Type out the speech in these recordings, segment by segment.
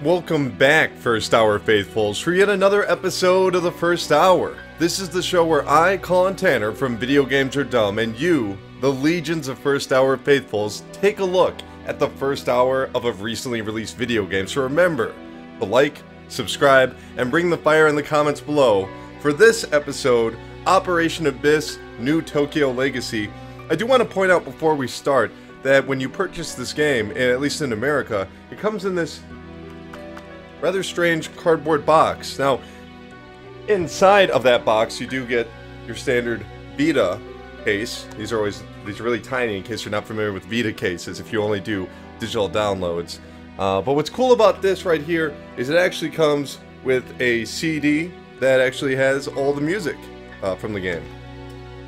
Welcome back, First Hour Faithfuls, for yet another episode of the First Hour. This is the show where I, Colin Tanner from Video Games Are Dumb, and you, the legions of First Hour Faithfuls, take a look at the first hour of a recently released video game. So remember to like, subscribe, and bring the fire in the comments below. For this episode, Operation Abyss, New Tokyo Legacy. I do want to point out before we start that when you purchase this game, at least in America, it comes in this rather strange cardboard box. Now, inside of that box, you do get your standard Vita case. These are really tiny in case you're not familiar with Vita cases if you only do digital downloads. But what's cool about this right here is it actually comes with a CD that actually has all the music from the game,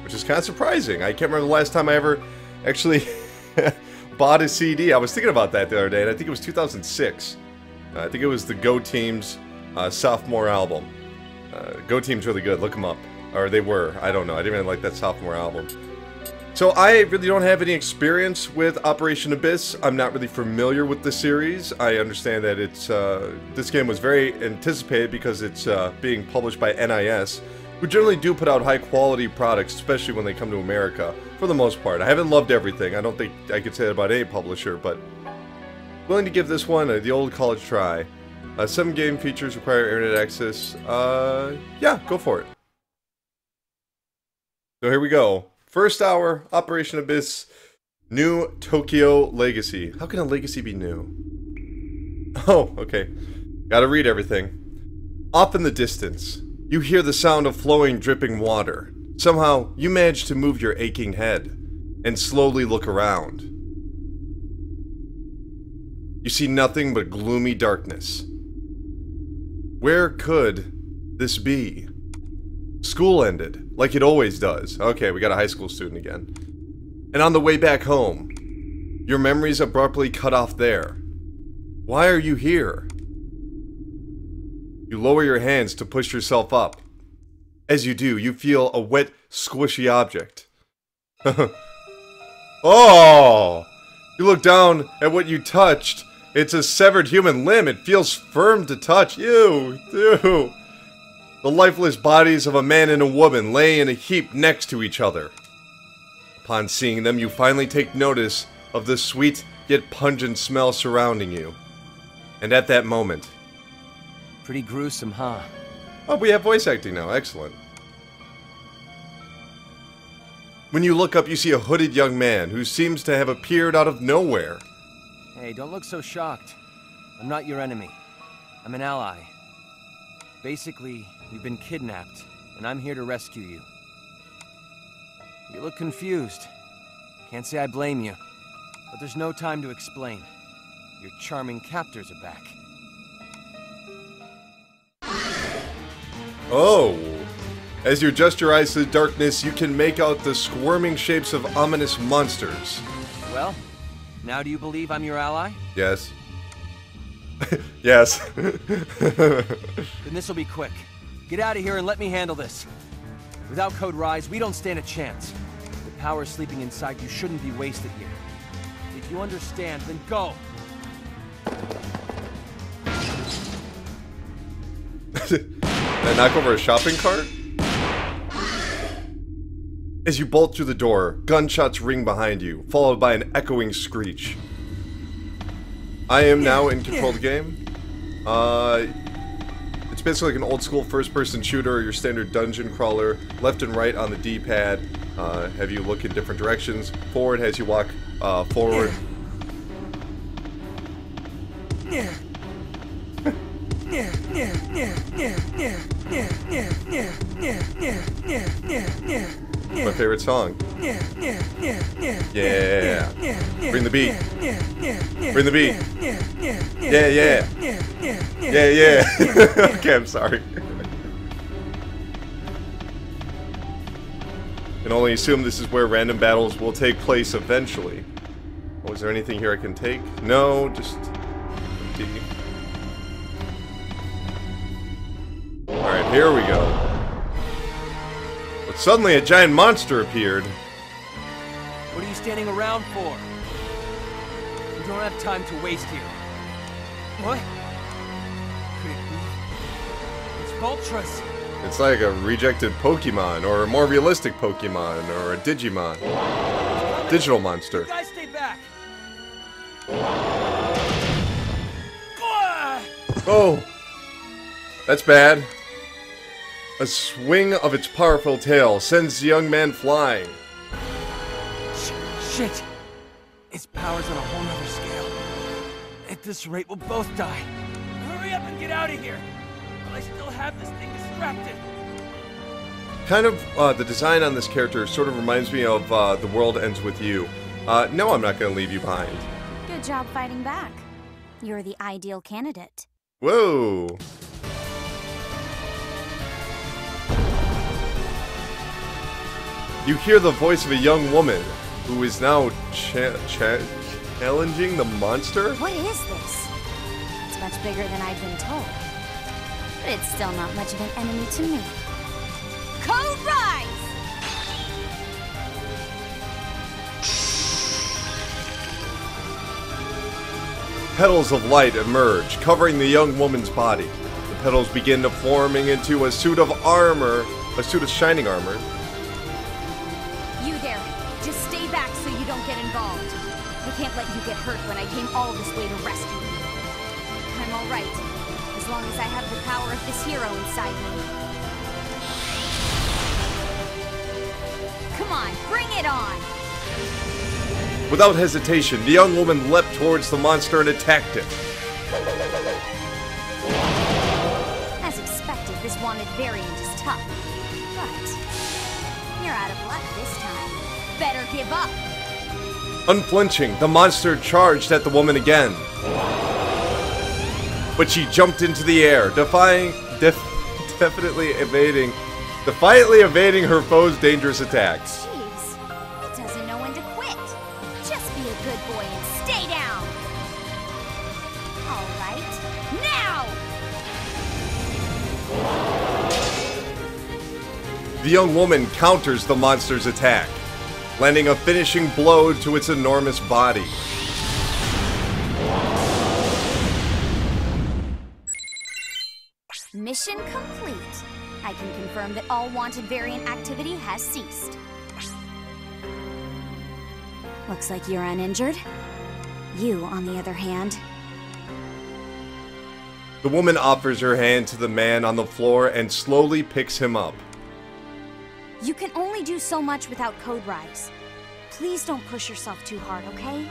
which is kind of surprising. I can't remember the last time I ever actually bought a CD. I was thinking about that the other day, and I think it was 2006. I think it was the Go Team's sophomore album. Go Team's really good, look them up. Or they were, I don't know, I didn't really like that sophomore album. So I really don't have any experience with Operation Abyss. I'm not really familiar with the series. I understand that it's this game was very anticipated because it's being published by NIS, who generally do put out high quality products, especially when they come to America, for the most part. I haven't loved everything. I don't think I could say that about any publisher, but willing to give this one the old college try. Some game features require internet access. Yeah, go for it. So here we go. First hour, Operation Abyss, New Tokyo Legacy. How can a legacy be new? Oh, okay. Gotta read everything. Off in the distance, you hear the sound of flowing, dripping water. Somehow, you manage to move your aching head and slowly look around. You see nothing but gloomy darkness. Where could this be? School ended, like it always does. Okay, we got a high school student again. And on the way back home, your memories abruptly cut off there. Why are you here? You lower your hands to push yourself up. As you do, you feel a wet, squishy object. Oh! You look down at what you touched. It's a severed human limb. It feels firm to touch. Ew. The lifeless bodies of a man and a woman lay in a heap next to each other. Upon seeing them, you finally take notice of the sweet yet pungent smell surrounding you. And at that moment... Pretty gruesome, huh? Oh, we have voice acting now. Excellent. When you look up, you see a hooded young man who seems to have appeared out of nowhere. Hey, don't look so shocked. I'm not your enemy. I'm an ally. Basically, we've been kidnapped, and I'm here to rescue you. You look confused. Can't say I blame you, but there's no time to explain. Your charming captors are back. Oh. As you adjust your eyes to the darkness, you can make out the squirming shapes of ominous monsters. Well, now do you believe I'm your ally? Yes. Yes. Then this'll be quick. Get out of here and let me handle this. Without Code Rise, we don't stand a chance. The power sleeping inside you shouldn't be wasted here. If you understand, then go! Did I knock over a shopping cart? As you bolt through the door, gunshots ring behind you, followed by an echoing screech. I am now in control of the game. It's basically like an old school first person shooter, or your standard dungeon crawler. Left and right on the D-pad have you look in different directions. Forward has you walk forward. My favorite song. Yeah. Bring the beat. Bring the beat. Yeah. Okay, I'm sorry. Can only assume this is where random battles will take place eventually. Oh, is there anything here I can take? No, just empty. Alright, here we go. But suddenly a giant monster appeared. What are you standing around for? We don't have time to waste here. What? Ultras. It's like a rejected Pokemon, or a more realistic Pokemon, or a Digimon. Digital monster. You guys stay back. Oh! That's bad. A swing of its powerful tail sends the young man flying. Shit! Its power's on a whole nother scale. At this rate, we'll both die. Hurry up and get out of here! While I still have this thing distracted. Kind of, the design on this character sort of reminds me of The World Ends With You. No, I'm not going to leave you behind. Good job fighting back. You're the ideal candidate. Whoa! You hear the voice of a young woman who is now challenging the monster? What is this? It's much bigger than I've been told. But it's still not much of an enemy to me. Code Rise! Petals of light emerge, covering the young woman's body. The petals begin to forming into a suit of armor, a suit of shining armor. You there, just stay back so you don't get involved. I can't let you get hurt when I came all this way to rescue you. I'm alright, as long as I have the power of this hero inside me. Come on, bring it on! Without hesitation, the young woman leapt towards the monster and attacked it. As expected, this wanted variant is tough. But you're out of luck this time. Better give up. Unflinching, the monster charged at the woman again. But she jumped into the air, defiantly evading her foe's dangerous attacks. Jeez, it doesn't know when to quit. Just be a good boy and stay down. All right, now! The young woman counters the monster's attack, landing a finishing blow to its enormous body. Mission complete. I can confirm that all wanted variant activity has ceased. Looks like you're uninjured. You, on the other hand... The woman offers her hand to the man on the floor and slowly picks him up. You can only do so much without Code Rise. Please don't push yourself too hard, okay?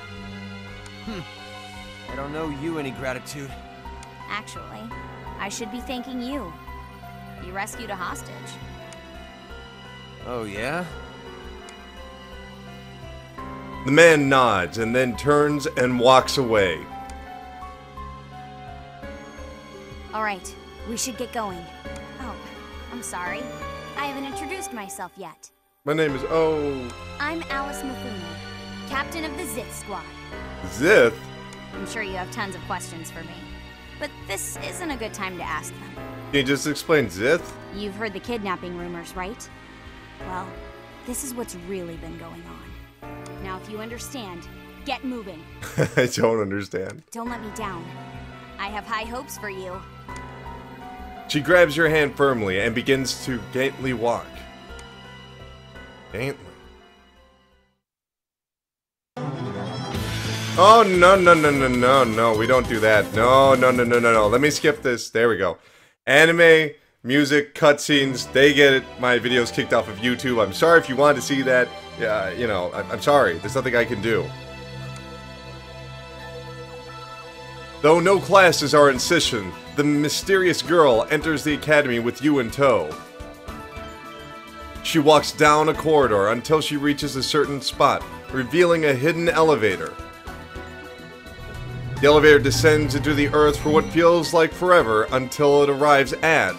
I don't owe you any gratitude. Actually, I should be thanking you. You rescued a hostage. Oh, yeah? The man nods and then turns and walks away. All right, we should get going. Oh, I'm sorry. I haven't introduced myself yet. My name is... I'm Alice Mifune, captain of the Zith Squad. Zith? I'm sure you have tons of questions for me, but this isn't a good time to ask them. Can you just explain Zith? You've heard the kidnapping rumors, right? Well, this is what's really been going on. Now, if you understand, get moving. I don't understand. Don't let me down. I have high hopes for you. She grabs your hand firmly and begins to gently walk. Gently. Oh, no, we don't do that. No. Let me skip this. There we go. Anime, music, cutscenes, they get my videos kicked off of YouTube. I'm sorry if you wanted to see that. Yeah, you know, I'm sorry. There's nothing I can do. Though no classes are in session, the mysterious girl enters the academy with you in tow. She walks down a corridor until she reaches a certain spot, revealing a hidden elevator. The elevator descends into the earth for what feels like forever until it arrives at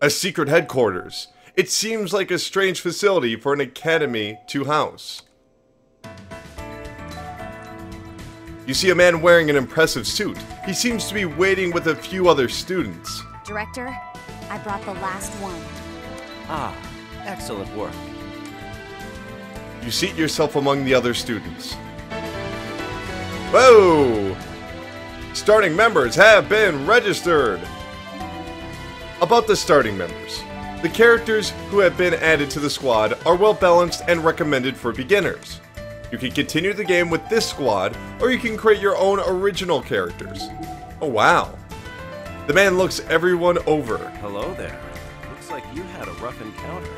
a secret headquarters. It seems like a strange facility for an academy to house. You see a man wearing an impressive suit. He seems to be waiting with a few other students. Director, I brought the last one. Ah, excellent work. You seat yourself among the other students. Whoa! Starting members have been registered. About the starting members. The characters who have been added to the squad are well balanced and recommended for beginners. You can continue the game with this squad, or you can create your own original characters. Oh wow. The man looks everyone over. Hello there. Looks like you had a rough encounter.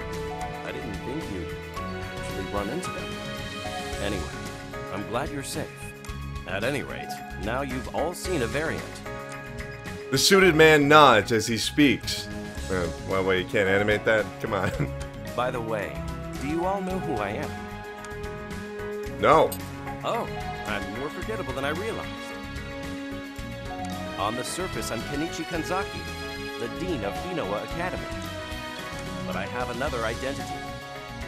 I didn't think you'd actually run into them. Anyway, I'm glad you're safe. At any rate, now you've all seen a variant. The suited man nods as he speaks. Well, wait, you can't animate that? Come on. By the way, do you all know who I am? No. Oh, I'm more forgettable than I realized. On the surface, I'm Kenichi Kanzaki, the Dean of Hinoa Academy. But I have another identity.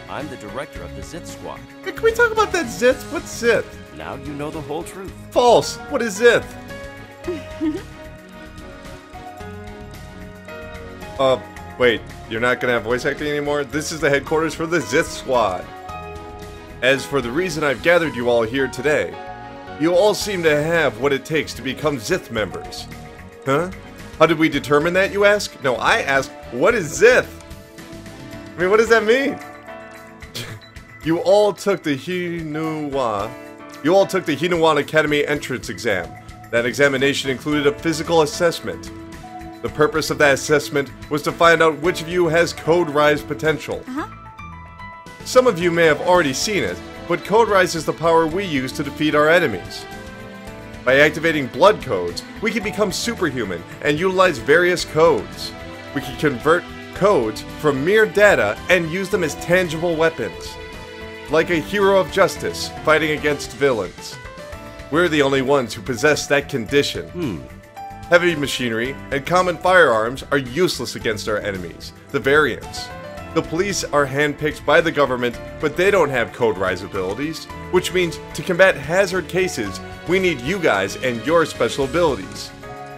I'm the director of the Zith Squad. Hey, can we talk about that Zith? What's Zith? Now you know the whole truth. False. What is Zith? Wait, you're not gonna have voice acting anymore? This is the headquarters for the Zith Squad. As for the reason I've gathered you all here today, you all seem to have what it takes to become Zith members. Huh? How did we determine that, you ask? No, I ask, what is Zith? I mean, what does that mean? You all took the Hinoa Academy entrance exam. That examination included a physical assessment. The purpose of that assessment was to find out which of you has Code Rise potential. Some of you may have already seen it, but Code Rise is the power we use to defeat our enemies. By activating blood codes, we can become superhuman and utilize various codes. We can convert codes from mere data and use them as tangible weapons. Like a hero of justice fighting against villains. We're the only ones who possess that condition. Heavy machinery and common firearms are useless against our enemies, the variants. The police are handpicked by the government, but they don't have Code Rise abilities, which means to combat hazard cases, we need you guys and your special abilities.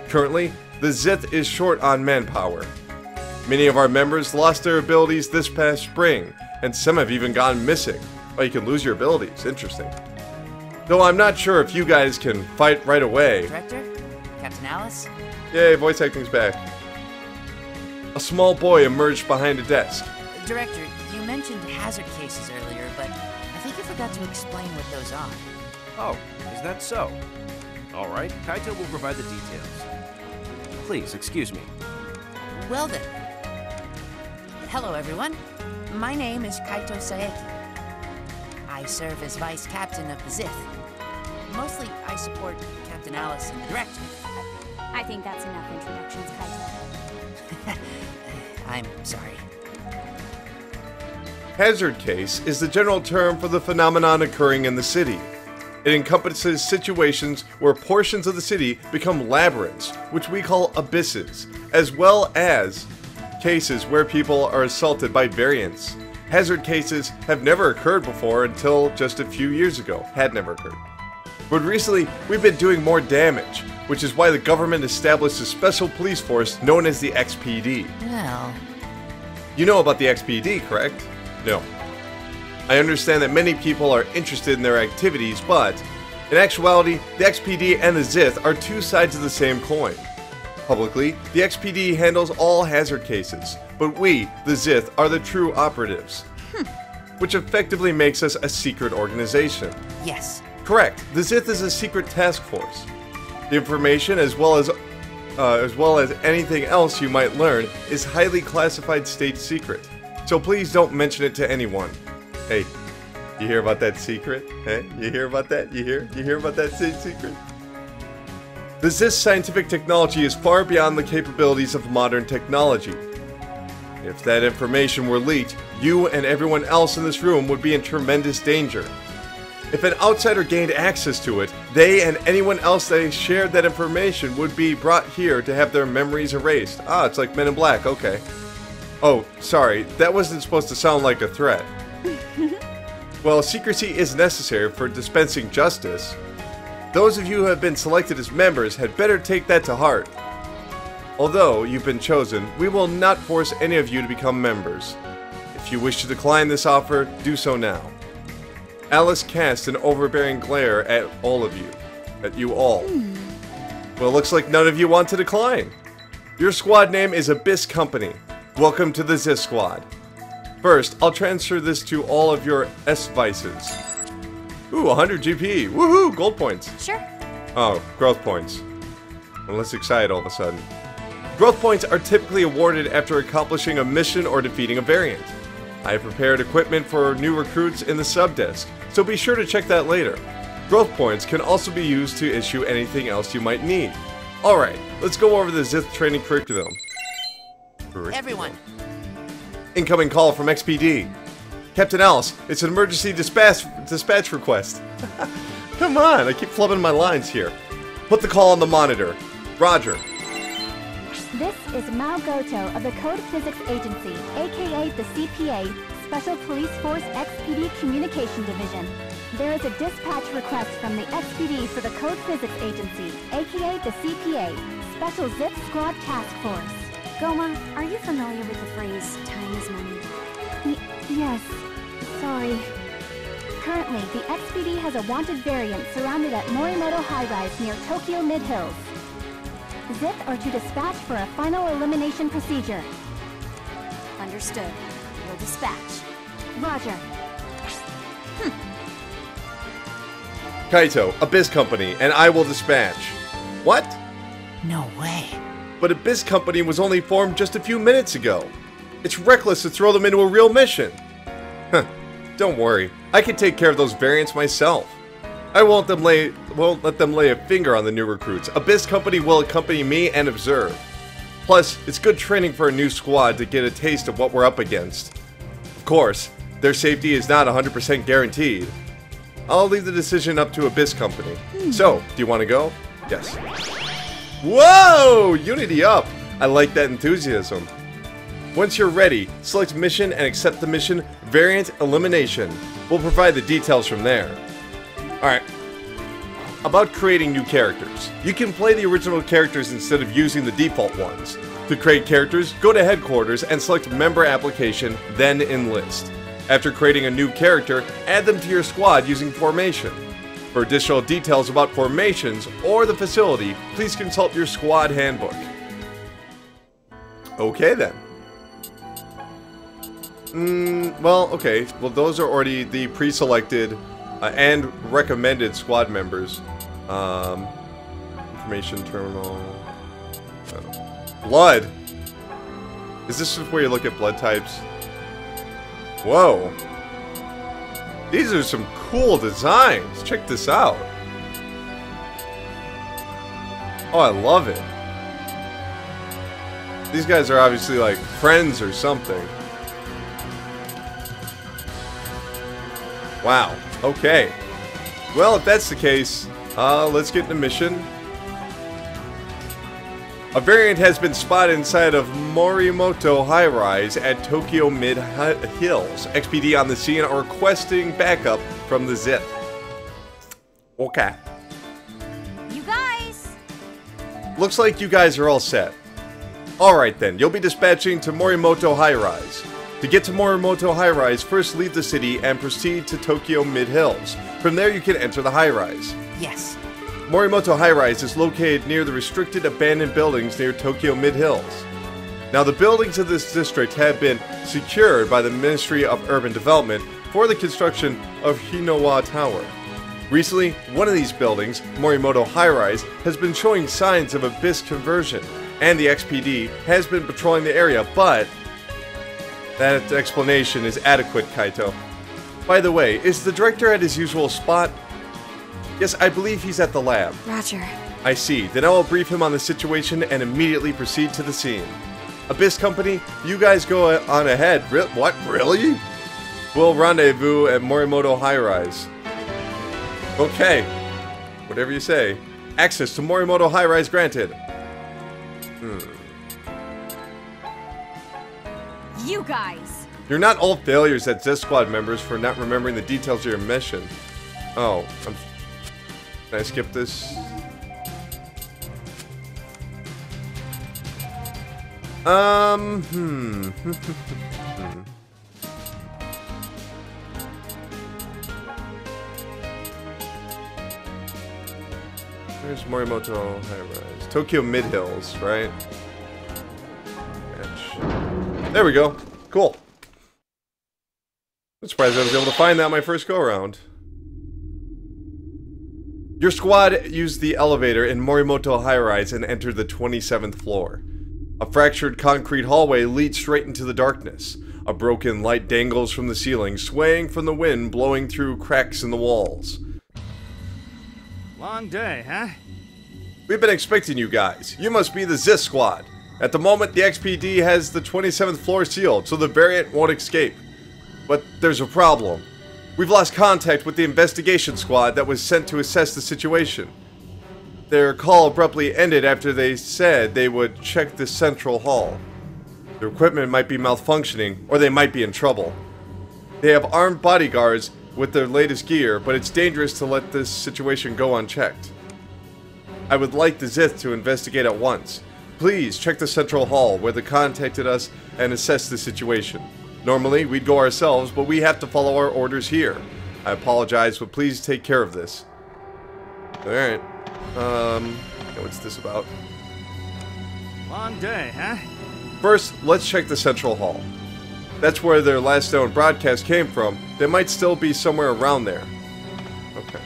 Currently, the Zith is short on manpower. Many of our members lost their abilities this past spring, and some have even gone missing. Oh, you can lose your abilities, interesting. Though I'm not sure if you guys can fight right away. Director? Captain Alice? Yay, voice acting's back. A small boy emerged behind a desk. Director, you mentioned hazard cases earlier, but I think you forgot to explain what those are. Oh, is that so? All right, Kaito will provide the details. Please, excuse me. Well then. Hello, everyone. My name is Kaito Saeki. I serve as Vice Captain of the Zith. Mostly, I support Captain Alice and the Director. I think that's enough introductions, Kaito. I'm sorry. Hazard case is the general term for the phenomenon occurring in the city. It encompasses situations where portions of the city become labyrinths, which we call abysses, as well as cases where people are assaulted by variants. Hazard cases have never occurred before until just a few years ago. Had never occurred. But recently, we've been doing more damage, which is why the government established a special police force known as the XPD. Well... You know about the XPD, correct? No. I understand that many people are interested in their activities, but in actuality, the XPD and the Zith are two sides of the same coin. Publicly, the XPD handles all hazard cases, but we, the Zith, are the true operatives. Which effectively makes us a secret organization. Yes. Correct. The Zith is a secret task force. The information, as well as anything else you might learn, is highly classified state secret. So please don't mention it to anyone. Hey, you hear about that secret? Hey, you hear about that? You hear about that state secret? The Zith's scientific technology is far beyond the capabilities of modern technology. If that information were leaked, you and everyone else in this room would be in tremendous danger. If an outsider gained access to it, they and anyone else that shared that information would be brought here to have their memories erased. Ah, it's like Men in Black, okay. Oh, sorry, that wasn't supposed to sound like a threat. Well, secrecy is necessary for dispensing justice. Those of you who have been selected as members had better take that to heart. Although you've been chosen, we will not force any of you to become members. If you wish to decline this offer, do so now. Alice cast an overbearing glare at all of you. At you all. Well, it looks like none of you want to decline. Your squad name is Abyss Company. Welcome to the Zith Squad. First, I'll transfer this to all of your S-Vices. Ooh, 100 GP. Woohoo! Gold points. Sure. Oh, growth points. I'm less excited all of a sudden. Growth points are typically awarded after accomplishing a mission or defeating a variant. I have prepared equipment for new recruits in the sub-desk, so be sure to check that later. Growth points can also be used to issue anything else you might need. Alright, let's go over the Zith training curriculum. Everyone. Incoming call from XPD. Captain Alice, it's an emergency dispatch request. Come on, I keep flubbing my lines here. Put the call on the monitor. Roger. This is Mao Goto of the Code Physics Agency, aka the CPA, Special Police Force XPD Communication Division. There is a dispatch request from the XPD for the Code Physics Agency, aka the CPA, Special Zip Squad Task Force. Goma, are you familiar with the phrase, time is money? Yes. Sorry. Currently, the XPD has a wanted variant surrounded at Morimoto High Rise near Tokyo Mid-Hills. Zip are to dispatch for a final elimination procedure. Understood. We'll dispatch. Roger. Kaito, Abyss Company, and I will dispatch. What? No way. But Abyss Company was only formed just a few minutes ago. It's reckless to throw them into a real mission. Huh. Don't worry, I can take care of those variants myself. I won't let them lay a finger on the new recruits. Abyss Company will accompany me and observe. Plus, it's good training for a new squad to get a taste of what we're up against. Of course, their safety is not 100% guaranteed. I'll leave the decision up to Abyss Company. So, do you want to go? Yes. Whoa! Unity up! I like that enthusiasm. Once you're ready, select mission and accept the mission Variant Elimination. We'll provide the details from there. Alright. About creating new characters. You can play the original characters instead of using the default ones. To create characters, go to Headquarters and select Member Application, then Enlist. After creating a new character, add them to your squad using Formation. For additional details about formations or the facility, please consult your squad handbook. Okay then. Well, okay. Well, those are already the pre-selected and recommended squad members. Information terminal. Blood. Is this where you look at blood types? Whoa. These are some cool designs. Check this out. Oh, I love it. These guys are obviously like friends or something. Wow. Okay. Well, if that's the case, let's get in the mission. A variant has been spotted inside of Morimoto High Rise at Tokyo Mid-Hills. XPD on the scene are requesting backup from the Zith. Okay. You guys! Looks like you guys are all set. Alright then, you'll be dispatching to Morimoto High Rise. To get to Morimoto High Rise, first leave the city and proceed to Tokyo Mid-Hills. From there you can enter the high rise. Yes. Morimoto High Rise is located near the restricted abandoned buildings near Tokyo Mid-Hills. Now the buildings of this district have been secured by the Ministry of Urban Development for the construction of Hinowa Tower. Recently, one of these buildings, Morimoto High Rise, has been showing signs of abyss conversion, and the XPD has been patrolling the area, but that explanation is adequate, Kaito. By the way, is the director at his usual spot? Yes, I believe he's at the lab. Roger. I see. Then I will brief him on the situation and immediately proceed to the scene. Abyss Company, you guys go on ahead. What? Really? We'll rendezvous at Morimoto High Rise. Okay. Whatever you say. Access to Morimoto High Rise granted. You guys! You're not all failures at Zith Squad members for not remembering the details of your mission. Oh, can I skip this? Where's Morimoto High Rise? Tokyo Mid Hills, right? Match. There we go. Cool. I'm surprised I was able to find that my first go-around. Your squad used the elevator in Morimoto High Rise and entered the 27th floor. A fractured concrete hallway leads straight into the darkness. A broken light dangles from the ceiling, swaying from the wind blowing through cracks in the walls. Long day, huh? We've been expecting you guys. You must be the ZIS squad. At the moment, the XPD has the 27th floor sealed, so the variant won't escape. But there's a problem. We've lost contact with the investigation squad that was sent to assess the situation. Their call abruptly ended after they said they would check the central hall. Their equipment might be malfunctioning, or they might be in trouble. They have armed bodyguards with their latest gear, but it's dangerous to let this situation go unchecked. I would like the ZIS to investigate at once. Please check the central hall where they contacted us and assess the situation. Normally, we'd go ourselves, but we have to follow our orders here. I apologize, but please take care of this. Alright. What's this about? Long day, huh? First, let's check the central hall. That's where their last known broadcast came from. They might still be somewhere around there. Okay.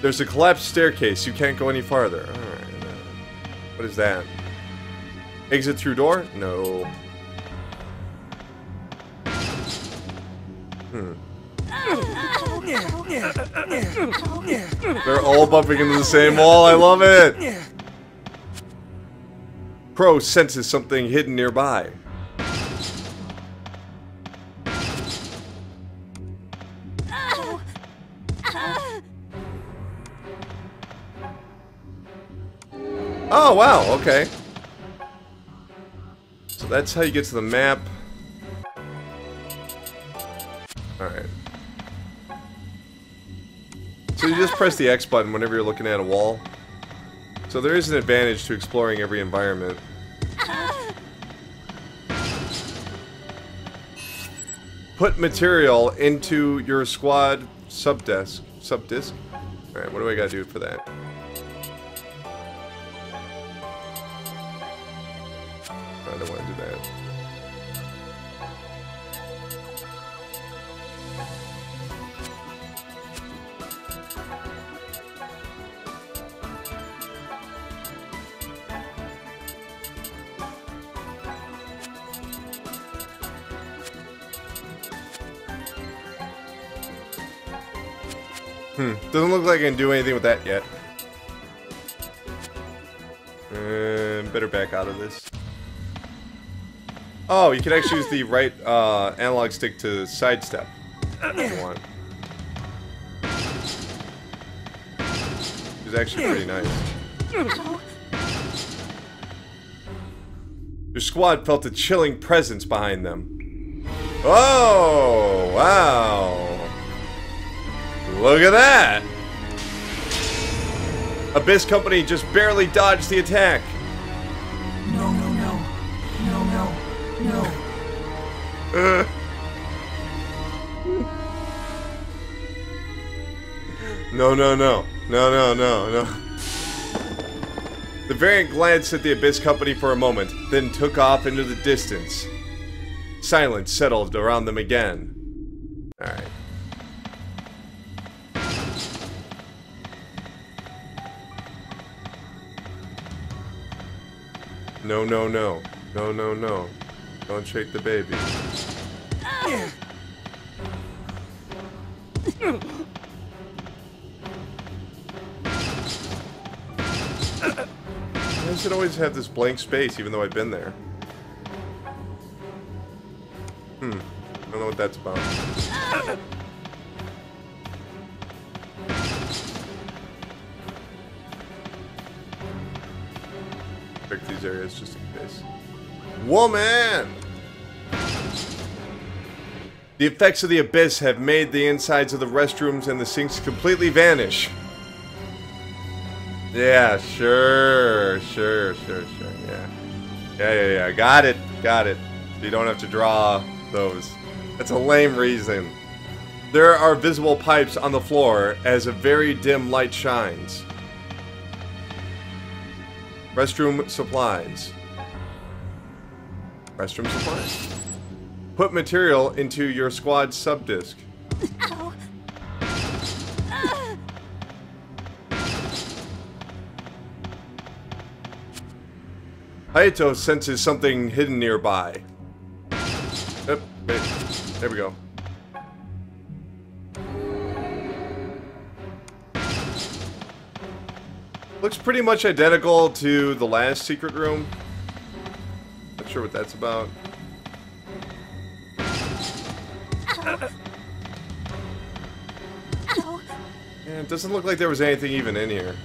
There's a collapsed staircase. You can't go any farther. Alright. What is that? Exit through door? No. They're all bumping into the same wall. I love it. Crow senses something hidden nearby. Oh, wow, okay. So that's how you get to the map. Alright. So you just press the X button whenever you're looking at a wall. So there is an advantage to exploring every environment. Put material into your squad subdisk. Alright, what do I gotta do for that? I don't want to do that. Doesn't look like I can do anything with that yet. Better back out of this. Oh, you can actually use the right analog stick to sidestep if you want. It's actually pretty nice. Your squad felt a chilling presence behind them. Oh, wow. Look at that! Abyss Company just barely dodged the attack. No, no, no. No, no. No. No, no, no. No, no, no, no. The variant glanced at the Abyss Company for a moment, then took off into the distance. Silence settled around them again. Alright. No, no, no. No, no, no. Don't shake the baby. I should always have this blank space, even though I've been there. I don't know what that's about. Pick these areas just in case. Woman! The effects of the Abyss have made the insides of the restrooms and the sinks completely vanish. Yeah, sure, yeah. Got it. You don't have to draw those. That's a lame reason. There are visible pipes on the floor as a very dim light shines. Restroom supplies. Restroom supplies. Put material into your squad subdisk. Ow. Hayato senses something hidden nearby. Yep, wait. There we go. Looks pretty much identical to the last secret room. Not sure what that's about. Ow. Ow. Yeah, it doesn't look like there was anything even in here.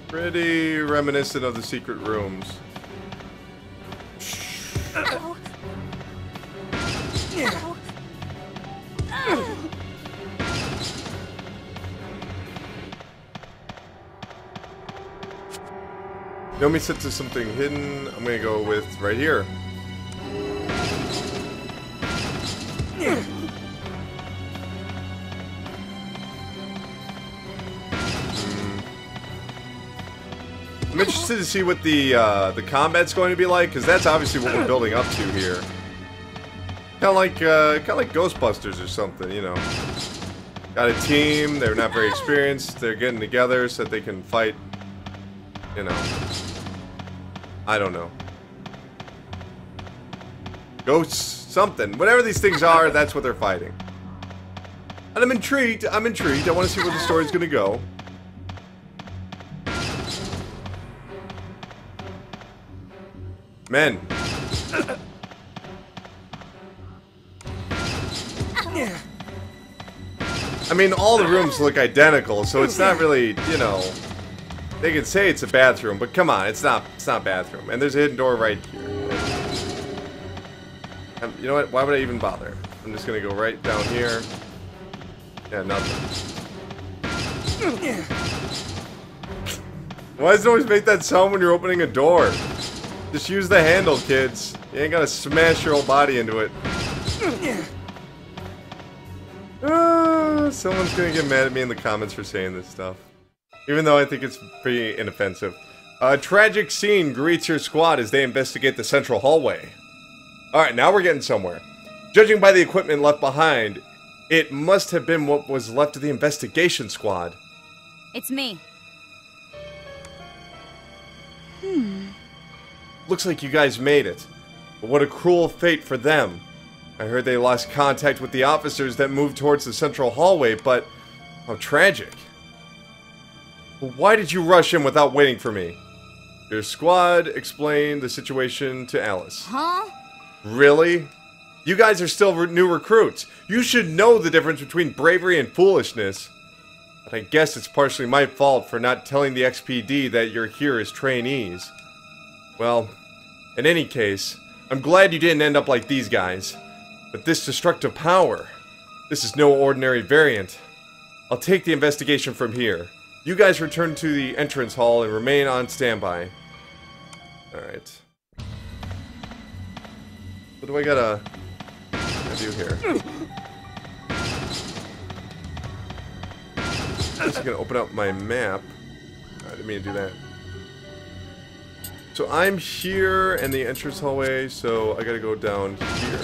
Pretty reminiscent of the secret rooms. Ow. Ow. Ow. Nomi senses something hidden. I'm gonna go with right here. I'm interested to see what the combat's going to be like, because that's obviously what we're building up to here. Kind of like Ghostbusters or something, you know. Got a team. They're not very experienced. They're getting together so that they can fight. You know. I don't know. Ghosts, something. Whatever these things are, that's what they're fighting. And I'm intrigued. I want to see where the story's going to go. Men. I mean, all the rooms look identical, so it's not really, you know... They can say it's a bathroom, but come on, it's not a bathroom. And there's a hidden door right here. You know what? Why would I even bother? I'm just gonna go right down here. Yeah, nothing. Why does it always make that sound when you're opening a door? Just use the handle, kids. You ain't gotta smash your whole body into it. Someone's gonna get mad at me in the comments for saying this stuff. Even though I think it's pretty inoffensive. A tragic scene greets your squad as they investigate the central hallway. Alright, now we're getting somewhere. Judging by the equipment left behind, it must have been what was left of the investigation squad. It's me. Looks like you guys made it. But what a cruel fate for them. I heard they lost contact with the officers that moved towards the central hallway, but how tragic. Why did you rush in without waiting for me? Your squad explained the situation to Alice. Huh? Really? You guys are still new recruits. You should know the difference between bravery and foolishness. But I guess it's partially my fault for not telling the XPD that you're here as trainees. Well, in any case, I'm glad you didn't end up like these guys. But this destructive power, this is no ordinary variant. I'll take the investigation from here. You guys return to the entrance hall and remain on standby. Alright. What do I gotta do here? I'm just gonna open up my map. I didn't mean to do that. So I'm here in the entrance hallway, so I gotta go down here.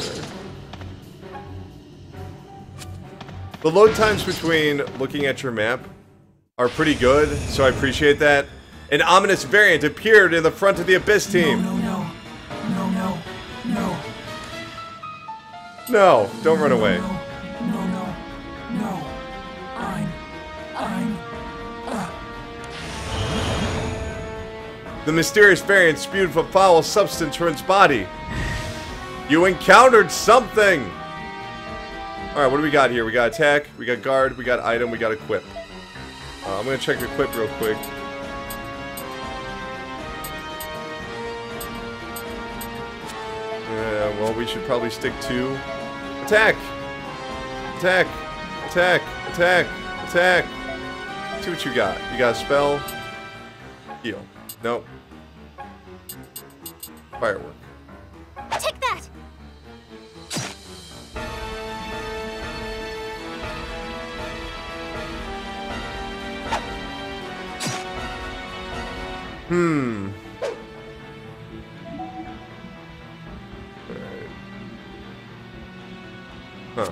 The load times between looking at your map are pretty good, so I appreciate that. An ominous variant appeared in the front of the Abyss team. No. No, don't run away. No. The mysterious variant spewed a foul substance from its body. You encountered something! Alright, what do we got here? We got attack, we got guard, we got item, we got equip. I'm gonna check equip real quick. Well, we should probably stick to attack! Attack! Attack! Attack! Attack! See what you got. You got a spell? Heal. Nope. Firework. Take that! Hmm. Huh.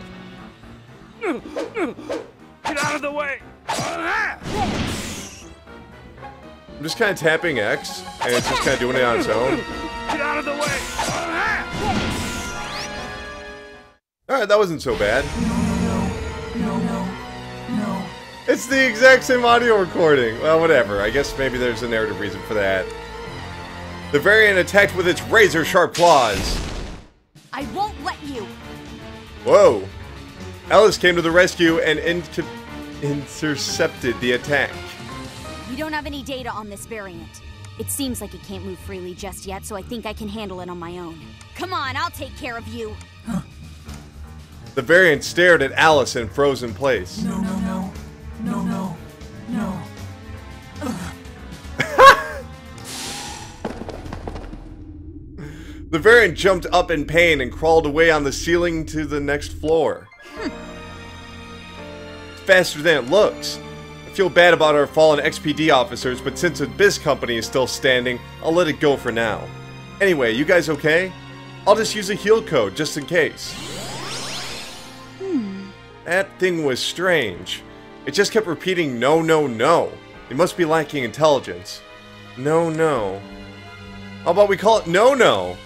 Get out of the way! I'm just kind of tapping X, and it's just kind of doing it on its own. Get out of the way! Alright, that wasn't so bad. It's the exact same audio recording. Well, whatever. I guess maybe there's a narrative reason for that. The variant attacked with its razor-sharp claws. I won't let you! Whoa. Alice came to the rescue and intercepted the attack. We don't have any data on this variant. It seems like it can't move freely just yet, so I think I can handle it on my own. Come on, I'll take care of you. The variant stared at Alice and froze in place. No. The variant jumped up in pain and crawled away on the ceiling to the next floor. Faster than it looks. I feel bad about our fallen XPD officers, but since Abyss Company is still standing, I'll let it go for now. Anyway, you guys okay? I'll just use a heal code, just in case. That thing was strange. It just kept repeating no. It must be lacking intelligence. No. How about we call it no? No.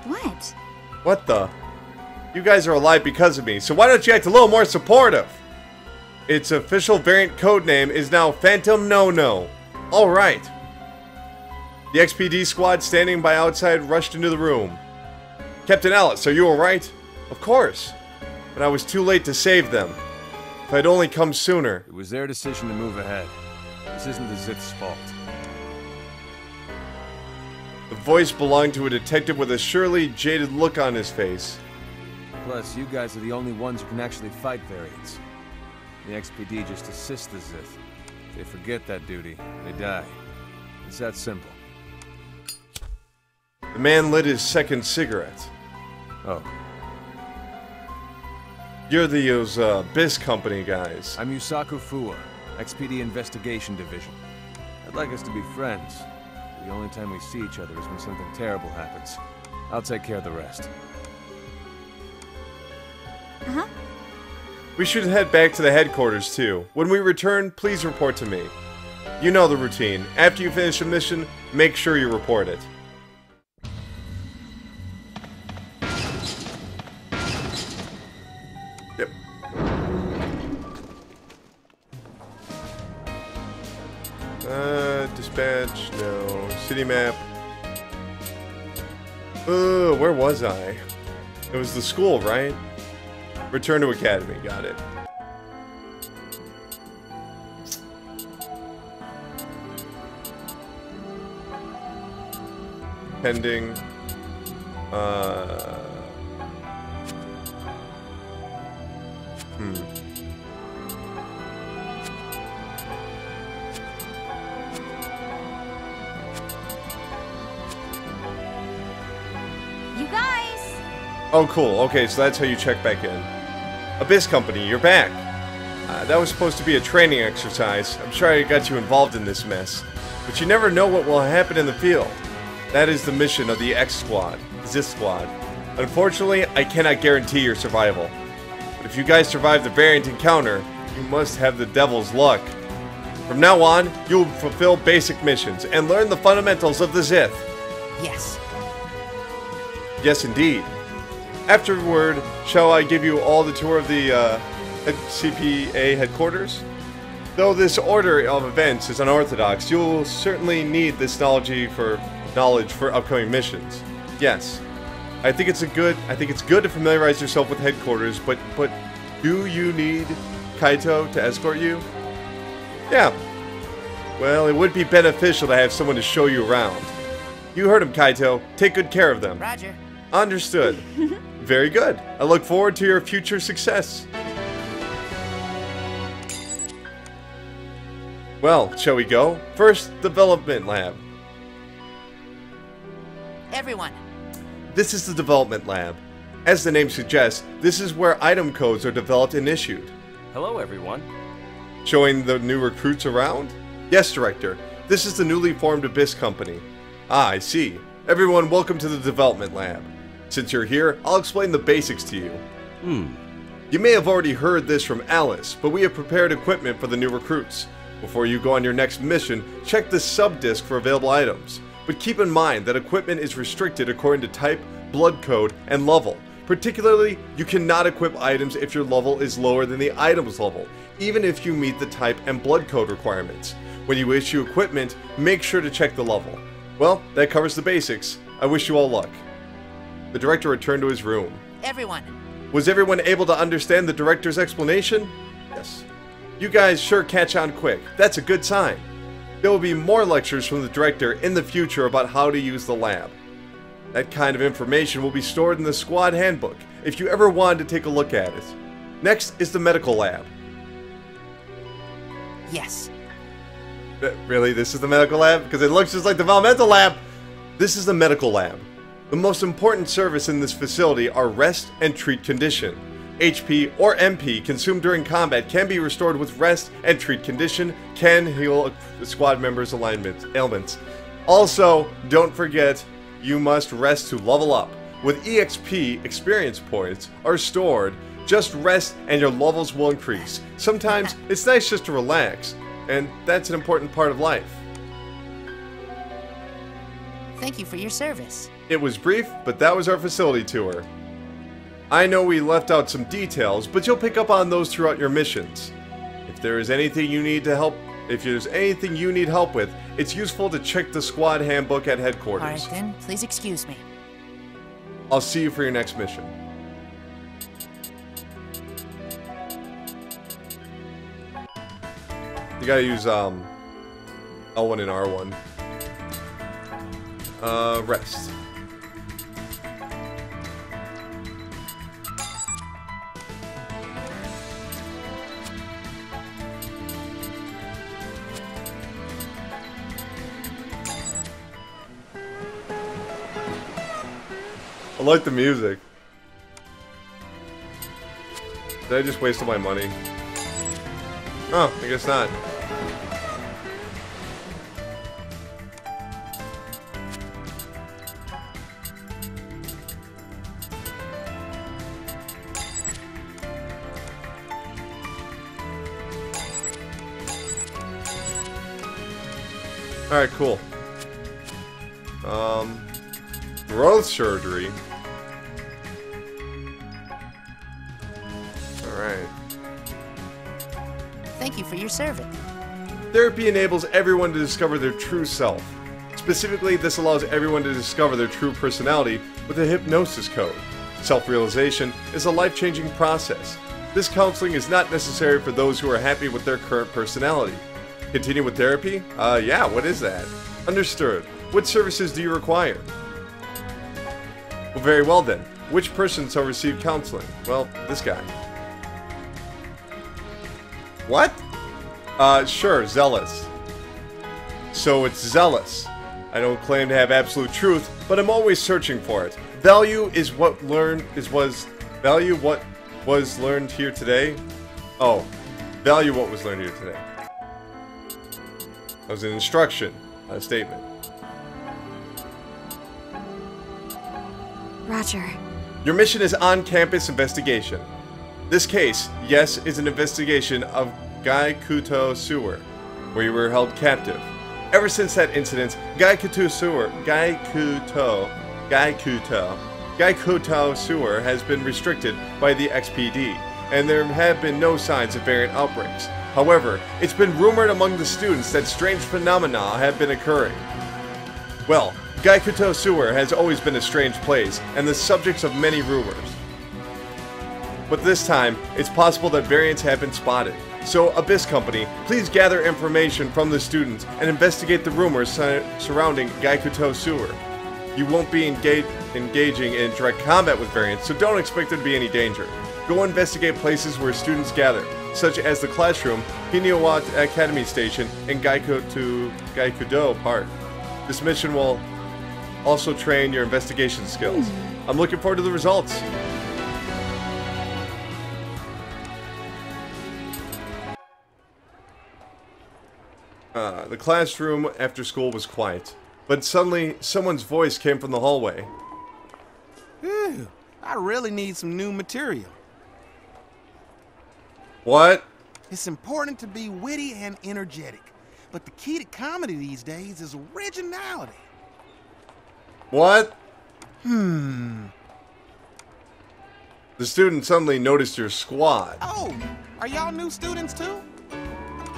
What? What the? You guys are alive because of me, so why don't you act a little more supportive? Its official variant code name is now Phantom No. Alright. The XPD squad standing by outside rushed into the room. Captain Alice, are you alright? Of course. But I was too late to save them. If I'd only come sooner. It was their decision to move ahead. This isn't the Zith's fault. The voice belonged to a detective with a surely jaded look on his face. Plus, you guys are the only ones who can actually fight variants. The XPD just assist the Zith. If they forget that duty, they die. It's that simple. The man lit his second cigarette. Oh. You're those Abyss Company guys. I'm Yusaku Fuwa, XPD Investigation Division. I'd like us to be friends. The only time we see each other is when something terrible happens. I'll take care of the rest. Uh-huh. We should head back to the headquarters too. When we return, please report to me. You know the routine. After you finish a mission, make sure you report it. Yep. Dispatch, no. City map. Where was I? It was the school, right? Return to Academy, got it. Pending. You guys! Oh, cool. Okay, so that's how you check back in. Abyss Company, you're back. That was supposed to be a training exercise. I'm sure I got you involved in this mess. But you never know what will happen in the field. That is the mission of the X Squad, Zith Squad. Unfortunately, I cannot guarantee your survival. But if you guys survive the variant encounter, you must have the devil's luck. From now on, you will fulfill basic missions and learn the fundamentals of the Zith. Yes. Yes, indeed. Afterward, shall I give you all the tour of the CPA headquarters? Though this order of events is unorthodox, you will certainly need this knowledge for upcoming missions. Yes, I think it's good to familiarize yourself with headquarters. But do you need Kaito to escort you? Yeah. Well, it would be beneficial to have someone to show you around. You heard him, Kaito. Take good care of them. Roger. Understood. Very good. I look forward to your future success. Well, shall we go? First, Development Lab. Everyone, This is the Development Lab. As the name suggests, this is where item codes are developed and issued. Hello, everyone. Showing the new recruits around? Yes, Director. This is the newly formed Abyss Company. Ah, I see. Everyone, welcome to the Development Lab. Since you're here, I'll explain the basics to you. You may have already heard this from Alice, but we have prepared equipment for the new recruits. Before you go on your next mission, check the sub-disc for available items. But keep in mind that equipment is restricted according to type, blood code, and level. Particularly, you cannot equip items if your level is lower than the item's level, even if you meet the type and blood code requirements. When you issue equipment, make sure to check the level. Well, that covers the basics. I wish you all luck. The director returned to his room. everyone. Was everyone able to understand the director's explanation? Yes. You guys sure catch on quick. That's a good sign. There will be more lectures from the director in the future about how to use the lab. That kind of information will be stored in the squad handbook if you ever wanted to take a look at it. Next is the medical lab. Yes. Really, this is the medical lab? Because it looks just like the developmental lab! This is the medical lab. The most important service in this facility are rest and treat condition. HP or MP consumed during combat can be restored with rest and treat condition, can heal a squad member's ailments. Also, don't forget, you must rest to level up. With EXP, experience points are stored. Just rest and your levels will increase. Sometimes it's nice just to relax, and that's an important part of life. Thank you for your service. It was brief, but that was our facility tour. I know we left out some details, but you'll pick up on those throughout your missions. If there's anything you need help with, it's useful to check the squad handbook at headquarters. Alright then, please excuse me. I'll see you for your next mission. You gotta use L1 and R1. Rest. I like the music. Did I just waste all my money? Oh, I guess not. Alright, cool. Growth surgery. Alright. Thank you for your service. Therapy enables everyone to discover their true self. Specifically, this allows everyone to discover their true personality with a hypnosis code. Self-realization is a life-changing process. This counseling is not necessary for those who are happy with their current personality. Continue with therapy? Yeah, what is that? Understood. What services do you require? Well, very well then. Which person shall receive counseling? Well, this guy. What? Sure, zealous. So it's zealous. I don't claim to have absolute truth, but I'm always searching for it. Value what was learned here today. Oh, value what was learned here today. That was an instruction, not a statement. Roger. Your mission is on-campus investigation. This case, yes, is an investigation of Gaikuto Sewer, where you were held captive. Ever since that incident, Gaikuto Sewer has been restricted by the XPD, and there have been no signs of variant outbreaks. However, it's been rumored among the students that strange phenomena have been occurring. Well, Gaikuto Sewer has always been a strange place, and the subject of many rumors. But this time, it's possible that variants have been spotted. So, Abyss Company, please gather information from the students and investigate the rumors surrounding Gaikuto Sewer. You won't be engaging in direct combat with variants, so don't expect there to be any danger. Go investigate places where students gather. such as the Classroom, Hiniwa Academy Station, and Gaikudo Park. This mission will also train your investigation skills. I'm looking forward to the results. The classroom after school was quiet, but suddenly someone's voice came from the hallway. Ew, I really need some new material. What? It's important to be witty and energetic, but the key to comedy these days is originality. What? The student suddenly noticed your squad. Oh, are y'all new students too?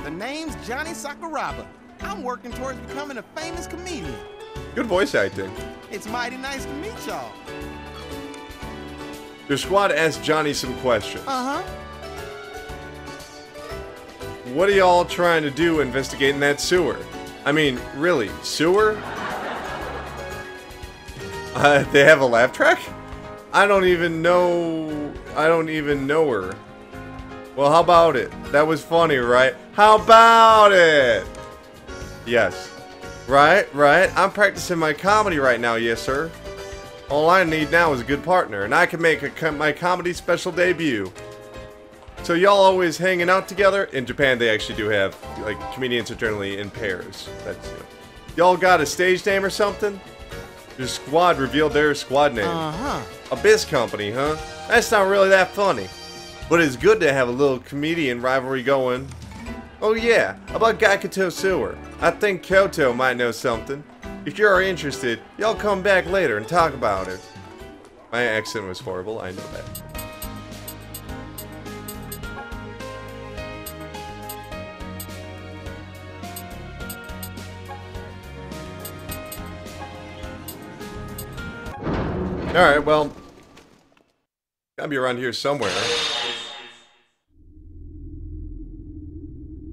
The name's Johnny Sakuraba. I'm working towards becoming a famous comedian. Good voice acting. It's mighty nice to meet y'all. Your squad asked Johnny some questions. Uh-huh. What are y'all trying to do investigating that sewer? I mean, really, sewer? They have a laugh track? I don't even know her. Well, how about it? That was funny, right? How about it? Yes. Right. I'm practicing my comedy right now, yes, sir. All I need now is a good partner, and I can make my comedy special debut. So y'all always hanging out together? In Japan, they actually do have, like, comedians are generally in pairs. That's, you know. Y'all got a stage name or something? Your squad revealed their squad name. Uh-huh. Abyss Company, huh? That's not really that funny. But it's good to have a little comedian rivalry going. Oh yeah, about Gaikuto Sewer. I think Kyoto might know something. If you're interested, y'all come back later and talk about it. My accent was horrible, I know that. Alright, well, gotta be around here somewhere.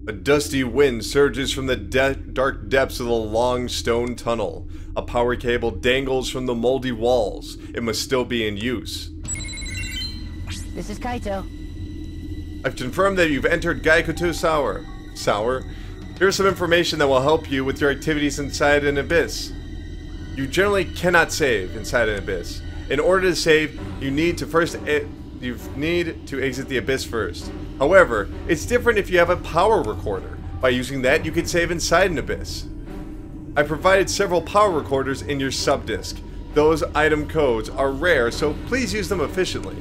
A dusty wind surges from the dark depths of the long stone tunnel. A power cable dangles from the moldy walls. It must still be in use. This is Kaito. I've confirmed that you've entered Gaikuto Sewer. Here's some information that will help you with your activities inside an abyss. You generally cannot save inside an abyss. In order to save, you need to exit the abyss first. However, it's different if you have a power recorder. By using that, you can save inside an abyss. I provided several power recorders in your subdisk. Those item codes are rare, so please use them efficiently.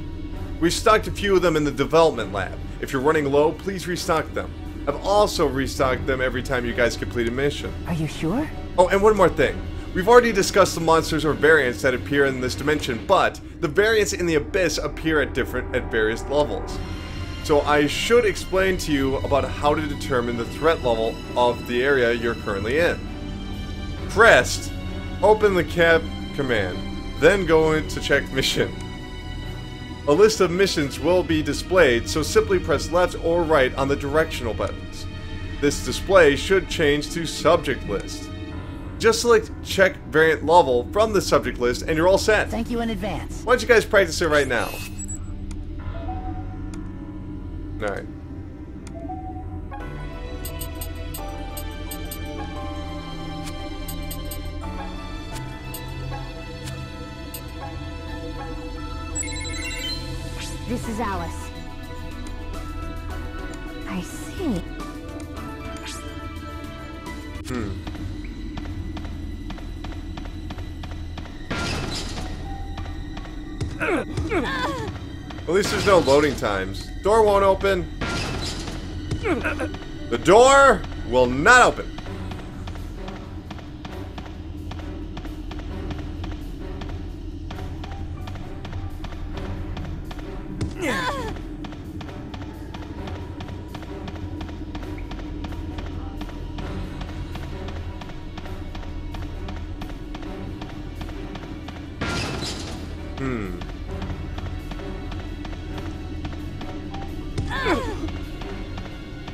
We've stocked a few of them in the development lab. If you're running low, please restock them. I've also restocked them every time you guys complete a mission. Are you sure? Oh, and one more thing. We've already discussed the monsters or variants that appear in this dimension, but the variants in the Abyss appear at various levels. So I should explain to you about how to determine the threat level of the area you're currently in. Pressed, open the cab command, then go into check mission. A list of missions will be displayed, so simply press left or right on the directional buttons. This display should change to subject list. Just select check variant level from the subject list and you're all set. Thank you in advance. Why don't you guys practice it right now? Alright. This is Alice. I see. At least there's no loading times. Door won't open. The door will not open.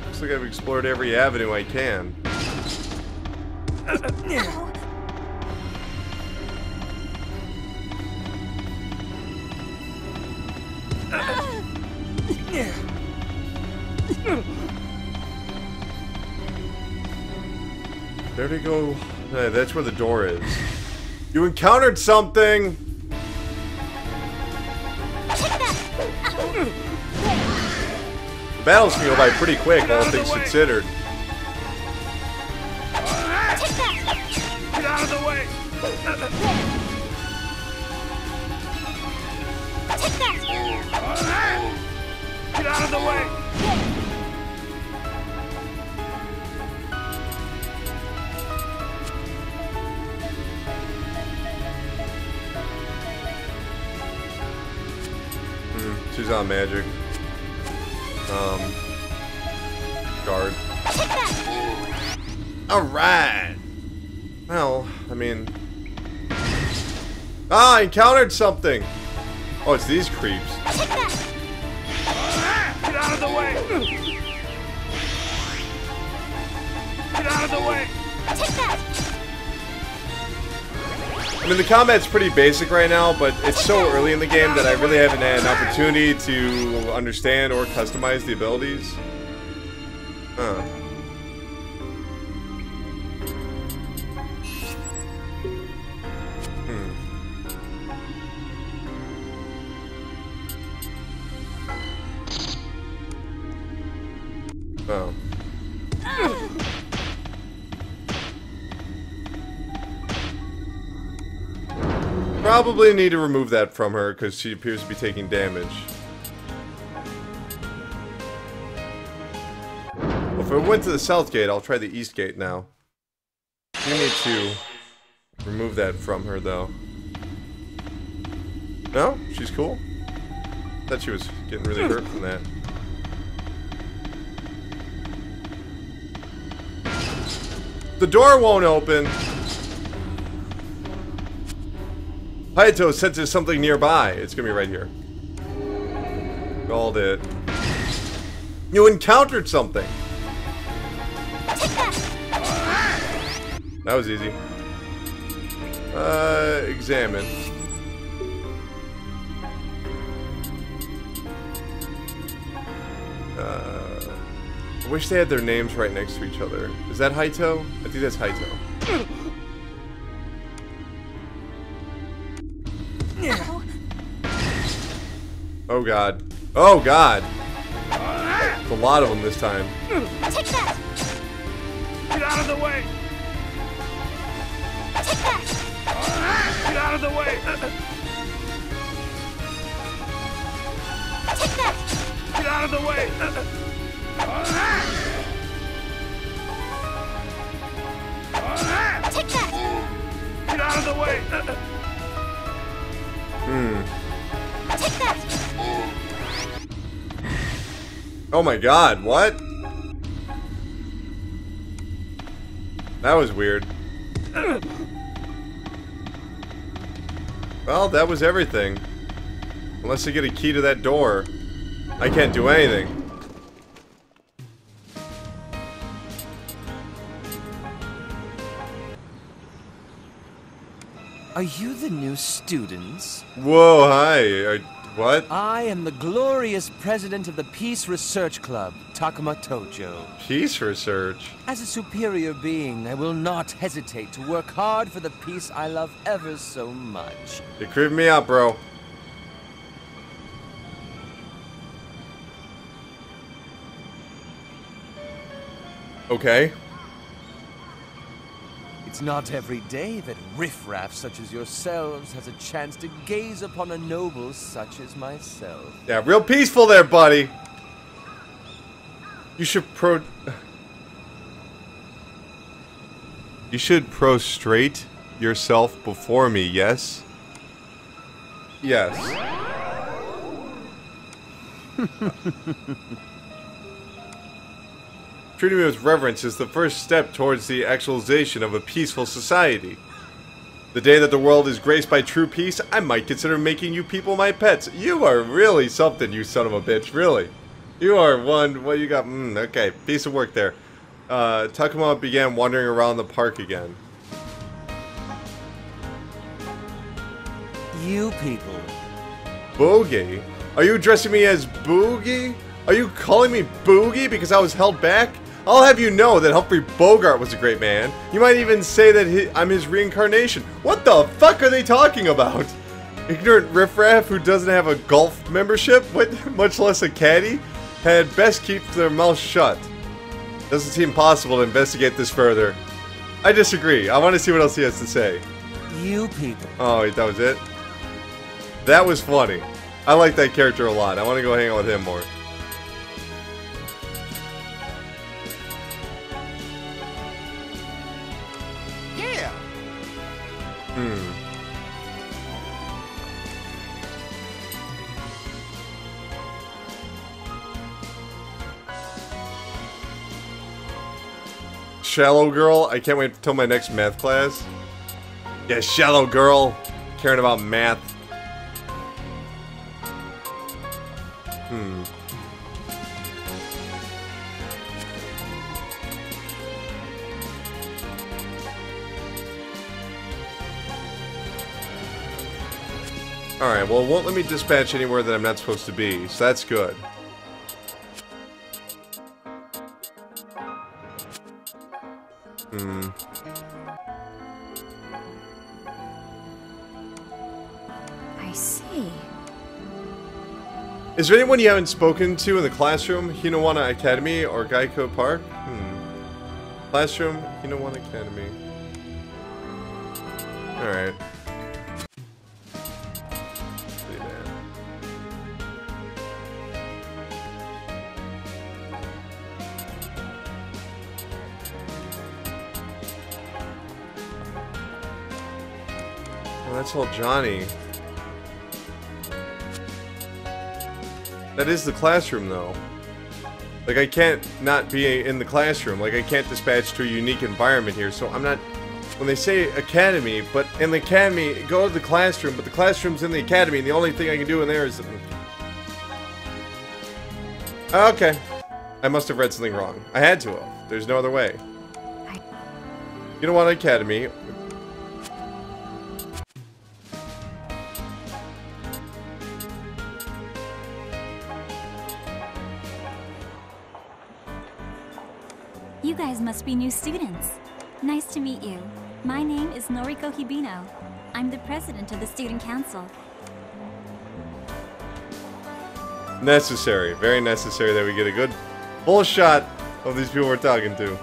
Looks like I've explored every avenue I can. There we go. That's where the door is. You encountered something! The battles can go by pretty quick, all things considered. Get out of the way! Get out of the way! She's on magic. Guard. Alright! Well, I mean... Ah, I encountered something! Oh, it's these creeps. Get out of the way! Get out of the way! I mean, the combat's pretty basic right now, but it's so early in the game that I really haven't had an opportunity to understand or customize the abilities. Huh. Oh. Probably need to remove that from her because she appears to be taking damage. Well, if I went to the south gate, I'll try the east gate now. You need to remove that from her, though. No? She's cool? Thought she was getting really hurt from that. The door won't open! Hayato senses something nearby. It's gonna be right here. Called it. You encountered something! That was easy. Examine. I wish they had their names right next to each other. Is that Haito? I think that's Haito. Oh god. Oh god! It's a lot of them this time. Take that! Get out of the way! Take that! Get out of the way! Take that! Get out of the way! Take that! Get out of the way! Take that! Oh my god, what? That was weird. Well, that was everything. Unless I get a key to that door, I can't do anything. Are you the new students? Whoa, hi. What? I am the glorious president of the Peace Research Club, Takuma Tojo. Peace research? As a superior being, I will not hesitate to work hard for the peace I love ever so much. You're creeping me out, bro. Okay. It's not every day that riffraff such as yourselves has a chance to gaze upon a noble such as myself. Yeah, real peaceful there, buddy. You should prostrate yourself before me, yes? Yes. Treating me with reverence is the first step towards the actualization of a peaceful society. The day that the world is graced by true peace, I might consider making you people my pets. You are really something, you son of a bitch, really. You are one, well, you got, okay, piece of work there. Takuma began wandering around the park again. You people. Boogie? Are you addressing me as Boogie? Are you calling me Boogie because I was held back? I'll have you know that Humphrey Bogart was a great man. You might even say that I'm his reincarnation. What the fuck are they talking about? Ignorant riffraff who doesn't have a golf membership, much less a caddy, had best keep their mouth shut. Doesn't seem possible to investigate this further. I disagree. I want to see what else he has to say. You people. Oh, that was it? That was funny. I like that character a lot. I want to go hang out with him more. Yeah. Shallow girl? I can't wait till my next math class. Yeah, shallow girl. Caring about math. Alright, well, it won't let me dispatch anywhere that I'm not supposed to be, so that's good. I see. Is there anyone you haven't spoken to in the classroom? Hinawana Academy or Geico Park? Classroom, Hinawana Academy. Alright. That's all Johnny. That is the classroom, though. Like, I can't not be in the classroom. Like, I can't dispatch to a unique environment here, so I'm not... When they say academy, but in the academy, go to the classroom, but the classroom's in the academy, and the only thing I can do in there is... Okay. I must have read something wrong. I had to have. There's no other way. You don't want an academy. You guys must be new students. Nice to meet you. My name is Noriko Hibino. I'm the president of the student council. Necessary. Very necessary that we get a good full shot of these people we're talking to.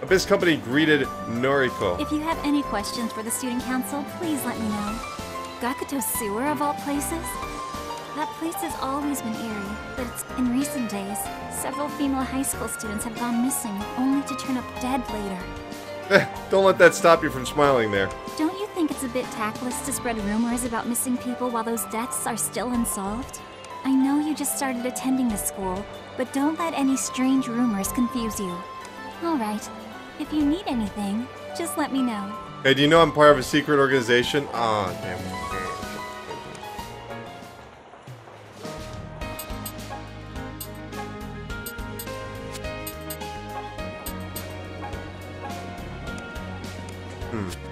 Abyss Company greeted Noriko. If you have any questions for the student council, please let me know. Gakuto Sewer of all places? That place has always been eerie, but in recent days, several female high school students have gone missing, only to turn up dead later. Don't let that stop you from smiling there. Don't you think it's a bit tactless to spread rumors about missing people while those deaths are still unsolved? I know you just started attending the school, but don't let any strange rumors confuse you. Alright, if you need anything, just let me know. Hey, do you know I'm part of a secret organization? Aw, damn it.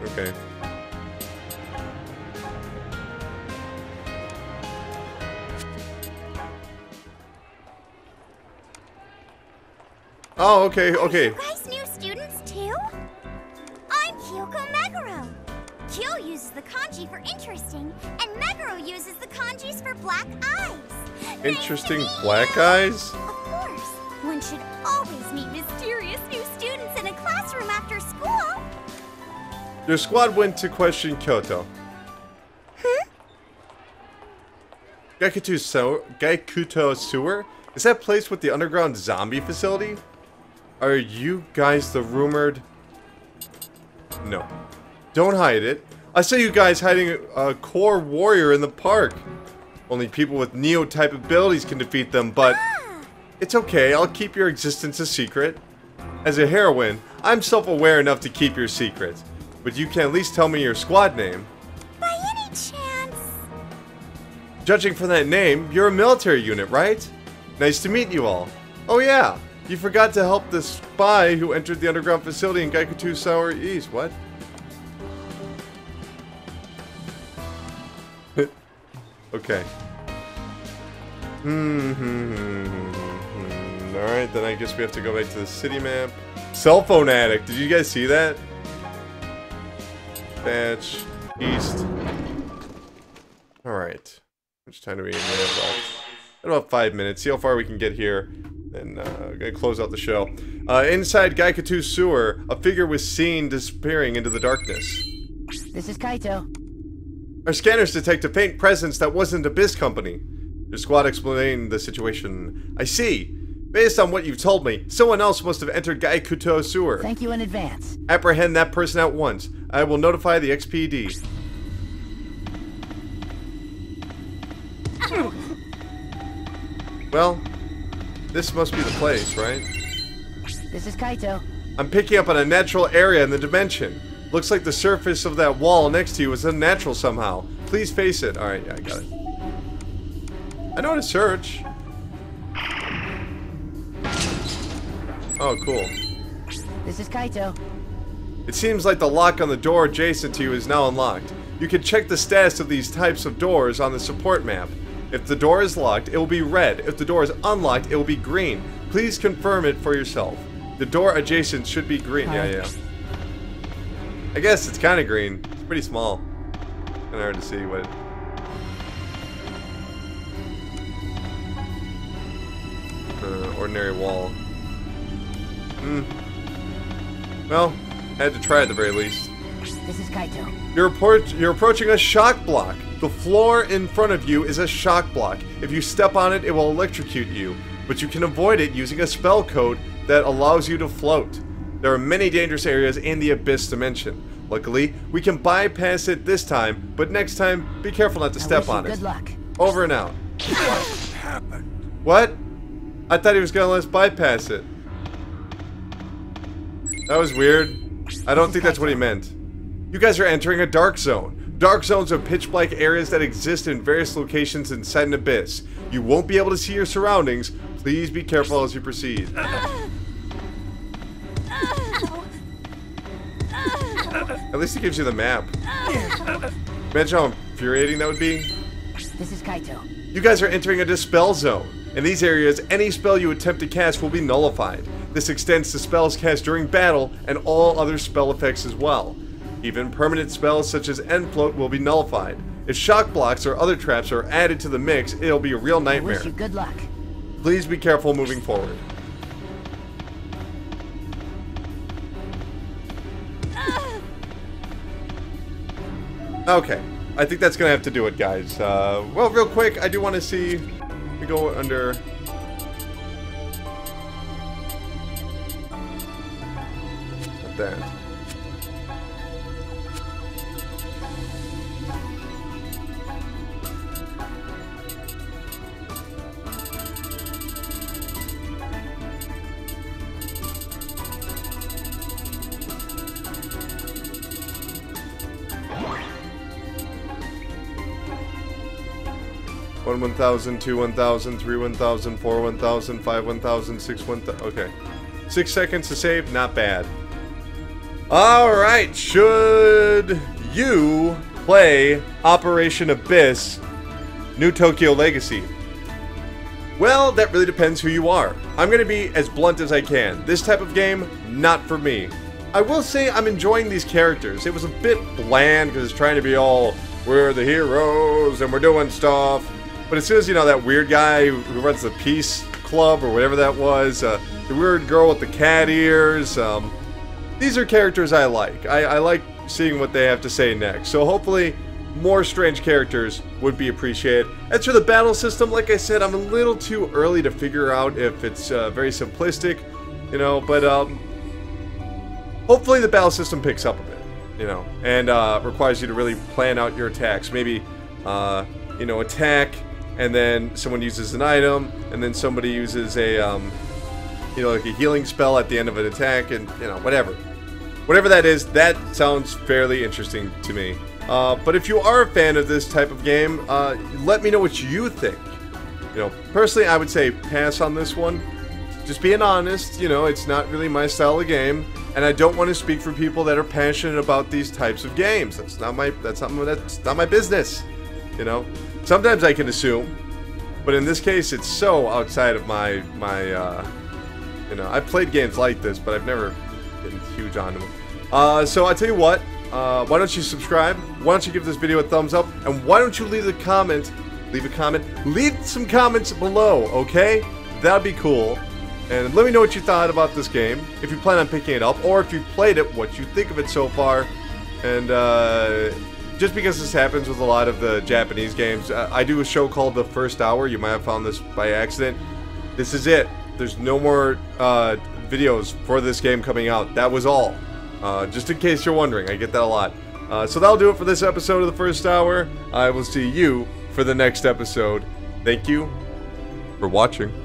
Okay. Oh, okay, okay. You guys new students too? I'm Kyoko Meguro. Kyo uses the kanji for interesting, and Meguro uses the kanjis for black eyes. Interesting Nice to meet black you. eyes? Of course, one should always meet mysterious new students in a classroom after school. Your squad went to question Kyoto. Gaikuto Sewer? Is that place with the underground zombie facility? Are you guys the rumored... No. Don't hide it. I saw you guys hiding a core warrior in the park. Only people with Neo-type abilities can defeat them, but... It's okay, I'll keep your existence a secret. As a heroine, I'm self-aware enough to keep your secret. But you can at least tell me your squad name. By any chance? Judging from that name, you're a military unit, right? Nice to meet you all. Oh yeah, you forgot to help the spy who entered the underground facility in Gaikuto Sewer East. What? Okay. Alright, then I guess we have to go back to the city map. Cell phone addict. Did you guys see that? Batch. East. Alright. How much time do we have left? About 5 minutes. See how far we can get here. And gonna close out the show. Inside Gaikutu's sewer, a figure was seen disappearing into the darkness. This is Kaito. Our scanners detect a faint presence that wasn't Abyss Company. Your squad explained the situation. I see. Based on what you've told me, someone else must have entered Gaikuto's sewer. Thank you in advance. Apprehend that person at once. I will notify the XPD. Well, this must be the place, right? This is Kaito. I'm picking up on a natural area in the dimension. Looks like the surface of that wall next to you is unnatural somehow. Please face it. Alright, yeah, I got it. I know how to search. Oh, cool. This is Kaito. It seems like the lock on the door adjacent to you is now unlocked. You can check the status of these types of doors on the support map. If the door is locked, it will be red. If the door is unlocked, it will be green. Please confirm it for yourself. The door adjacent should be green. Yeah. I guess it's kind of green. It's pretty small. Kind of hard to see what... ordinary wall. Well, I had to try at the very least. This is Kaito. You're approaching a shock block. The floor in front of you is a shock block. If you step on it, it will electrocute you. But you can avoid it using a spell code that allows you to float. There are many dangerous areas in the Abyss dimension. Luckily, we can bypass it this time, but next time, be careful not to step on it. Good luck. Over and out. What happened? What? I thought he was gonna let us bypass it. That was weird. I don't think that's what he meant. You guys are entering a dark zone. Dark zones are pitch-black areas that exist in various locations inside an abyss. You won't be able to see your surroundings. Please be careful as you proceed. At least it gives you the map. Imagine how infuriating that would be. This is Kaito. You guys are entering a dispel zone. In these areas, any spell you attempt to cast will be nullified. This extends to spells cast during battle and all other spell effects as well. Even permanent spells such as End Float will be nullified. If shock blocks or other traps are added to the mix, it'll be a real nightmare. I wish you good luck. Please be careful moving forward. Okay, I think that's gonna have to do it, guys. Well, real quick, I do want to see. We go under. Not that. One 1,000, 2 1,000, 3 1,000, 4 1,000, 5 1,000, 6 1,000. Okay. 6 seconds to save, not bad. Alright, should you play Operation Abyss New Tokyo Legacy? Well, that really depends who you are. I'm going to be as blunt as I can. This type of game, not for me. I will say I'm enjoying these characters. It was a bit bland because it's trying to be all, we're the heroes and we're doing stuff. But as soon as, you know, that weird guy who runs the Peace Club or whatever that was, the weird girl with the cat ears, these are characters I like. I like seeing what they have to say next. So hopefully more strange characters would be appreciated. As for the battle system, like I said, I'm a little too early to figure out if it's very simplistic, you know, but hopefully the battle system picks up a bit, you know, and requires you to really plan out your attacks. Maybe, you know, attack, and then someone uses an item, and then somebody uses a, you know, like a healing spell at the end of an attack, and, you know, whatever. Whatever that is, that sounds fairly interesting to me. But if you are a fan of this type of game, let me know what you think. You know, personally, I would say pass on this one. Just being honest, you know, it's not really my style of game, and I don't want to speak for people that are passionate about these types of games. That's not my business. You know, sometimes I can assume, But in this case, it's so outside of my you know, I've played games like this, but I've never been huge on them. So I tell you what, why don't you subscribe? Why don't you give this video a thumbs up? And why don't you leave a comment? Leave some comments below, okay? That'd be cool. And let me know what you thought about this game, if you plan on picking it up, or if you've played it, what you think of it so far. And just because this happens with a lot of the Japanese games, I do a show called The First Hour. You might have found this by accident. This is it. There's no more videos for this game coming out. That was all. Just in case you're wondering, I get that a lot. So that'll do it for this episode of The First Hour. I will see you for the next episode. Thank you for watching.